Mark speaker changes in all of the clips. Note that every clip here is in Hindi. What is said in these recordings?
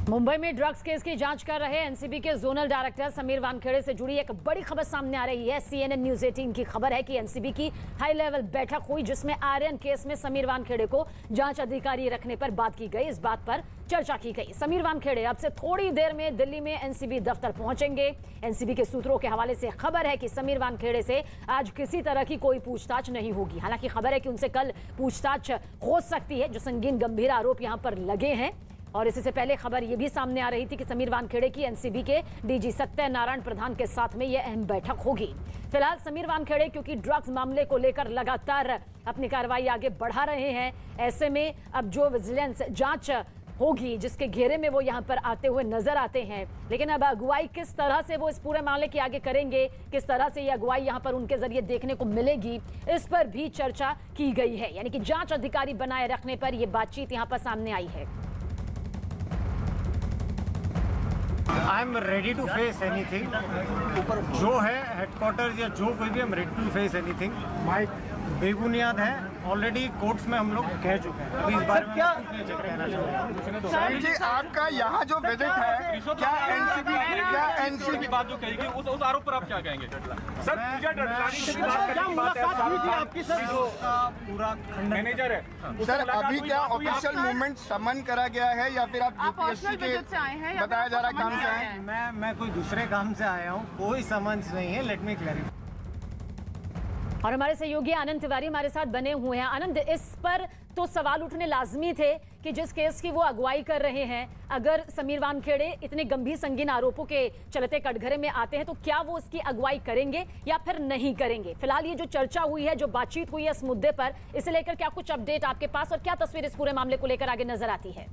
Speaker 1: मुंबई में ड्रग्स केस की जांच कर रहे एनसीबी के जोनल डायरेक्टर समीर वानखेड़े से जुड़ी एक बड़ी खबर सामने आ रही है। CNN न्यूज 18 की खबर है कि एनसीबी की हाई लेवल बैठक हुई जिसमें आर्यन केस में समीर वानखेड़े को जांच अधिकारी रखने पर बात की गई। इस बात पर चर्चा की गई। समीर वानखेड़े अब से थोड़ी देर में दिल्ली में एनसीबी दफ्तर पहुंचेंगे। एनसीबी के सूत्रों के हवाले से खबर है कि समीर वानखेड़े से आज किसी तरह की कोई पूछताछ नहीं होगी। हालांकि खबर है कि उनसे कल पूछताछ हो सकती है, जो संगीन गंभीर आरोप यहां पर लगे हैं। और इससे पहले खबर यह भी सामने आ रही थी कि समीर वानखेड़े की एनसीबी के डीजी सत्यनारायण प्रधान के साथ में यह अहम बैठक होगी। फिलहाल समीर वानखेड़े क्योंकि ड्रग्स मामले को लेकर लगातार अपनी कार्रवाई आगे बढ़ा रहे हैं, ऐसे में अब जो विजिलेंस जांच होगी जिसके घेरे में वो यहां पर आते हुए नजर आते हैं, लेकिन अब अगुवाई किस तरह से वो इस पूरे मामले के आगे करेंगे, किस तरह से ये अगुवाई यहां पर उनके जरिए देखने को मिलेगी, इस पर भी चर्चा की गई है। यानी कि जांच अधिकारी बनाए रखने पर यह बातचीत यहां पर सामने आई है।
Speaker 2: I am ready to face anything. जो है हेडक्वार्टर या जो कोई भी, हम रेडी टू फेस एनीथिंग। बेबुनियाद है, ऑलरेडी कोर्ट्स में हम लोग कह चुके हैं। अभी इस बारे में कहना चाहूँगा।
Speaker 3: सर जी, आपका यहाँ जो विजिट है, क्या एनसीबी
Speaker 4: की बात जो कही उस आरोप पर आप क्या कहेंगे?
Speaker 3: सर
Speaker 2: पूरा
Speaker 4: मैनेजर है
Speaker 3: सर, अभी क्या ऑफिशियल मूवमेंट समन करा गया है या फिर आप यूपीएससी के बताया जा रहा है काम से आए हैं?
Speaker 2: मैं कोई दूसरे काम से आया हूँ, कोई समन्स नहीं है। Let me clarify.
Speaker 1: और हमारे सहयोगी आनंद तिवारी हमारे साथ बने हुए हैं। आनंद, इस पर तो सवाल उठने लाजमी थे कि जिस केस की वो अगुवाई कर रहे हैं, अगर समीर वानखेड़े इतने गंभीर संगीन आरोपों के चलते कटघरे में आते हैं तो क्या वो उसकी अगुवाई करेंगे या फिर नहीं करेंगे? फिलहाल ये जो चर्चा हुई है, जो बातचीत हुई है इस मुद्दे पर, इसे लेकर क्या कुछ अपडेट आपके पास और क्या तस्वीर इस पूरे मामले को लेकर आगे नजर आती है?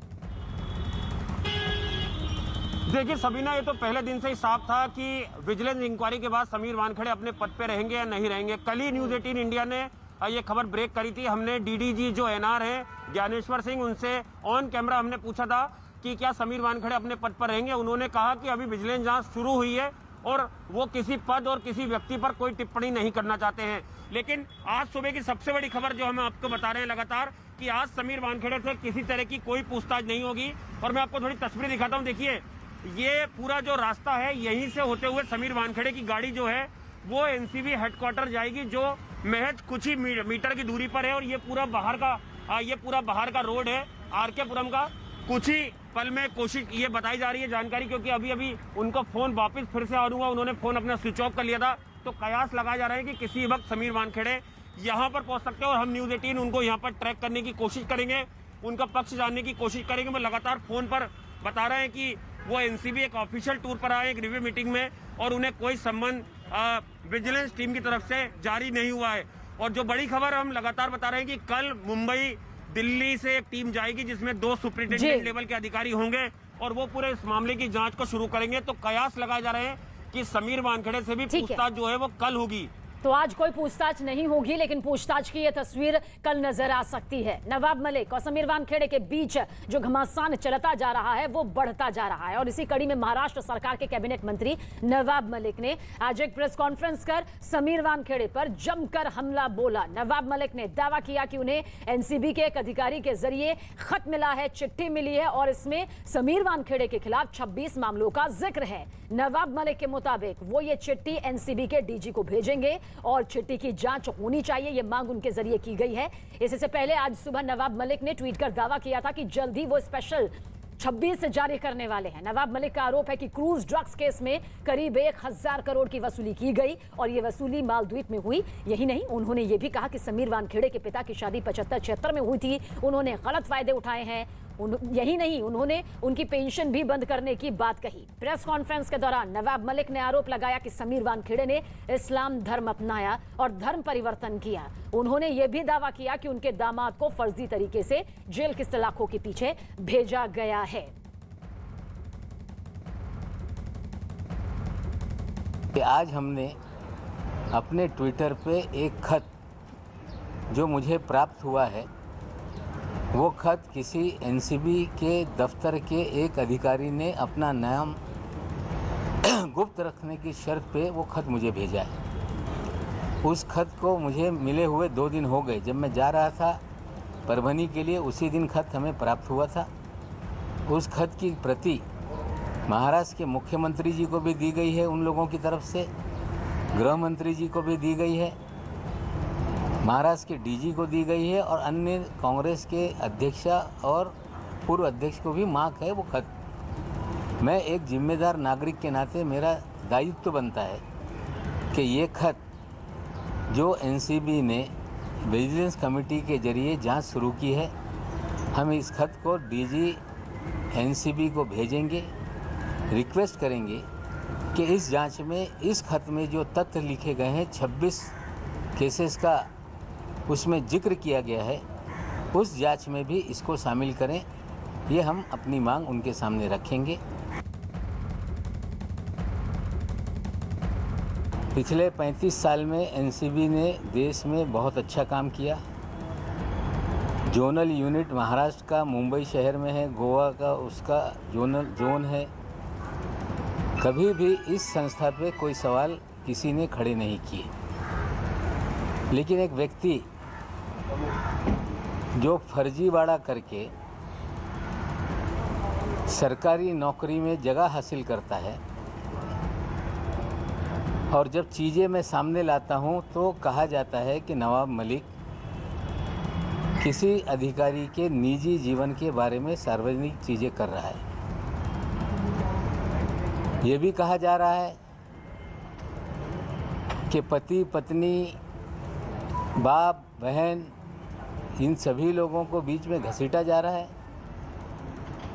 Speaker 5: देखिए सबीना, ये तो पहले दिन से ही साफ था कि विजिलेंस इंक्वायरी के बाद समीर वानखेड़े अपने पद पे रहेंगे या नहीं रहेंगे। कल ही न्यूज 18 इंडिया ने ये खबर ब्रेक करी थी। हमने डीडीजी जो एनआर है ज्ञानेश्वर सिंह, उनसे ऑन कैमरा हमने पूछा था कि क्या समीर वानखेड़े अपने पद पर रहेंगे। उन्होंने कहा कि अभी विजिलेंस जांच शुरू हुई है और वो किसी पद और किसी व्यक्ति पर कोई टिप्पणी नहीं करना चाहते हैं। लेकिन आज सुबह की सबसे बड़ी खबर जो हम आपको बता रहे हैं लगातार, कि आज समीर वानखेड़े से किसी तरह की कोई पूछताछ नहीं होगी। और मैं आपको थोड़ी तस्वीर दिखाता हूँ। देखिए, ये पूरा जो रास्ता है, यहीं से होते हुए समीर वानखेड़े की गाड़ी जो है वो एनसीबी हेडक्वार्टर जाएगी, जो महज कुछ ही मीटर की दूरी पर है। और ये पूरा बाहर का रोड है आरकेपुरम का। कुछ ही पल में कोशिश ये बताई जा रही है जानकारी, क्योंकि अभी उनका फोन वापस फिर से ऑन हुआ, उन्होंने फोन अपना स्विच ऑफ कर लिया था। तो कयास लगाया जा रहा है कि किसी वक्त समीर वानखेड़े यहाँ पर पहुंच सकते हैं और हम न्यूज 18 उनको यहाँ पर ट्रैक करने की कोशिश करेंगे, उनका पक्ष जानने की कोशिश करेंगे। मैं लगातार फोन पर बता रहे हैं कि वो एनसीबी एक ऑफिशियल टूर पर आए, एक रिव्यू मीटिंग में, और उन्हें कोई संबंध विजिलेंस टीम की तरफ से जारी नहीं हुआ है। और जो बड़ी खबर हम लगातार बता रहे हैं कि कल मुंबई दिल्ली से एक टीम जाएगी जिसमें 2 सुपरिटेंडेंट लेवल के अधिकारी होंगे और वो पूरे इस मामले की जांच को शुरू करेंगे। तो कयास लगाए जा रहे हैं कि समीर वानखेड़े से भी पूछताछ जो है वो कल होगी।
Speaker 1: तो आज कोई पूछताछ नहीं होगी, लेकिन पूछताछ की यह तस्वीर कल नजर आ सकती है। नवाब मलिक और समीर वानखेड़े के बीच जो घमासान चलता जा रहा है वो बढ़ता जा रहा है। और इसी कड़ी में महाराष्ट्र सरकार के कैबिनेट मंत्री नवाब मलिक ने आज एक प्रेस कॉन्फ्रेंस कर समीर वानखेड़े पर जमकर हमला बोला। नवाब मलिक ने दावा किया कि उन्हें एनसीबी के एक अधिकारी के जरिए खत मिला है, चिट्ठी मिली है और इसमें समीर वानखेड़े के खिलाफ 26 मामलों का जिक्र है। नवाब मलिक के मुताबिक वो ये चिट्ठी एनसीबी के डीजी को भेजेंगे और चिट्ठी की जांच होनी चाहिए, ये मांग उनके जरिए की गई है। इससे पहले आज सुबह नवाब मलिक ने ट्वीट कर दावा किया था कि जल्द ही वो स्पेशल 26 जारी करने वाले हैं। नवाब मलिक का आरोप है कि क्रूज ड्रग्स केस में करीब 1000 करोड़ की वसूली की गई और ये वसूली मालदीव में हुई। यही नहीं, उन्होंने ये भी कहा कि समीर वानखेड़े के पिता की शादी 75-76 में हुई थी, उन्होंने गलत फायदे उठाए हैं। यही नहीं, उन्होंने उनकी पेंशन भी बंद करने की बात कही। प्रेस कॉन्फ्रेंस के दौरान नवाब मलिक ने आरोप लगाया कि समीर वानखेड़े ने इस्लाम धर्म अपनाया और धर्म परिवर्तन किया। उन्होंने यह भी दावा किया कि उनके दामाद को फर्जी तरीके से जेल की सलाखों के पीछे भेजा गया है।
Speaker 6: आज हमने अपने ट्विटर पे एक खत जो मुझे प्राप्त हुआ है, वो खत किसी एनसीबी के दफ्तर के एक अधिकारी ने अपना नाम गुप्त रखने की शर्त पे वो खत मुझे भेजा है। उस खत को मुझे मिले हुए 2 दिन हो गए। जब मैं जा रहा था परभनी के लिए, उसी दिन खत हमें प्राप्त हुआ था उस खत की प्रति महाराष्ट्र के मुख्यमंत्री जी को भी दी गई है, उन लोगों की तरफ से गृह मंत्री जी को भी दी गई है, महाराष्ट्र के डीजी को दी गई है और अन्य कांग्रेस के अध्यक्ष और पूर्व अध्यक्ष को भी मार्क है वो खत। मैं एक जिम्मेदार नागरिक के नाते मेरा दायित्व बनता है कि ये खत जो एनसीबी ने विजिलेंस कमेटी के जरिए जांच शुरू की है, हम इस खत को डीजी एनसीबी को भेजेंगे, रिक्वेस्ट करेंगे कि इस जांच में इस खत में जो तथ्य लिखे गए हैं 26 केसेस का उसमें जिक्र किया गया है, उस जांच में भी इसको शामिल करें। ये हम अपनी मांग उनके सामने रखेंगे। पिछले 35 साल में एनसीबी ने देश में बहुत अच्छा काम किया। जोनल यूनिट महाराष्ट्र का मुंबई शहर में है, गोवा का उसका जोन है। कभी भी इस संस्था पे कोई सवाल किसी ने खड़े नहीं किए, लेकिन एक व्यक्ति जो फर्जीवाड़ा करके सरकारी नौकरी में जगह हासिल करता है और जब चीज़ें मैं सामने लाता हूं तो कहा जाता है कि नवाब मलिक किसी अधिकारी के निजी जीवन के बारे में सार्वजनिक चीज़ें कर रहा है। ये भी कहा जा रहा है कि पति पत्नी बाप बहन इन सभी लोगों को बीच में घसीटा जा रहा है।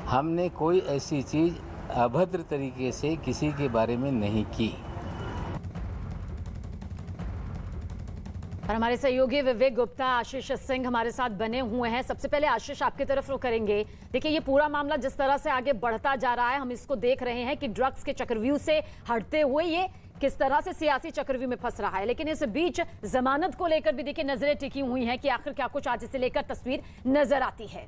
Speaker 6: हमने कोई ऐसी चीज़ अभद्र तरीके से किसी के बारे में नहीं की।
Speaker 1: और हमारे सहयोगी विवेक गुप्ता, आशीष सिंह हमारे साथ बने हुए हैं। सबसे पहले आशीष, आपकी तरफ रुख करेंगे। देखिए, ये पूरा मामला जिस तरह से आगे बढ़ता जा रहा है, हम इसको देख रहे हैं कि ड्रग्स के चक्रव्यूह से हटते हुए ये किस तरह से सियासी चक्रव्यूह में फंस रहा है। लेकिन इस बीच जमानत को लेकर भी देखिए नजरें टिकी हुई हैं कि आखिर क्या कुछ आज इसे लेकर तस्वीर नजर आती है।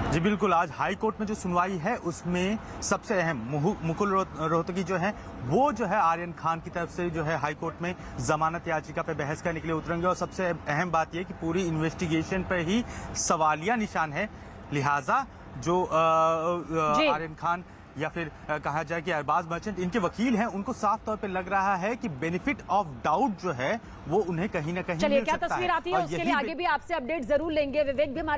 Speaker 7: जी बिल्कुल, आज हाई कोर्ट में जो सुनवाई है उसमें सबसे अहम मुकुल रोहतगी जो है वो जो है आर्यन खान की तरफ से जो है हाई कोर्ट में जमानत याचिका पे बहस करने के लिए उतरेंगे। और सबसे अहम बात यह कि पूरी इन्वेस्टिगेशन पर ही सवालिया निशान है, लिहाजा जो आर्यन खान या फिर कहा जाए कि अरबाज मर्चेंट इनके वकील हैं, उनको साफ तौर पे लग रहा है कि बेनिफिट ऑफ डाउट जो है वो उन्हें कहीं ना कहीं
Speaker 1: चलिए
Speaker 7: मिल
Speaker 1: क्या
Speaker 7: सकता
Speaker 1: तस्वीर आती है उसके लिए आगे भी आपसे अपडेट जरूर लेंगे। विवेक भी हमारे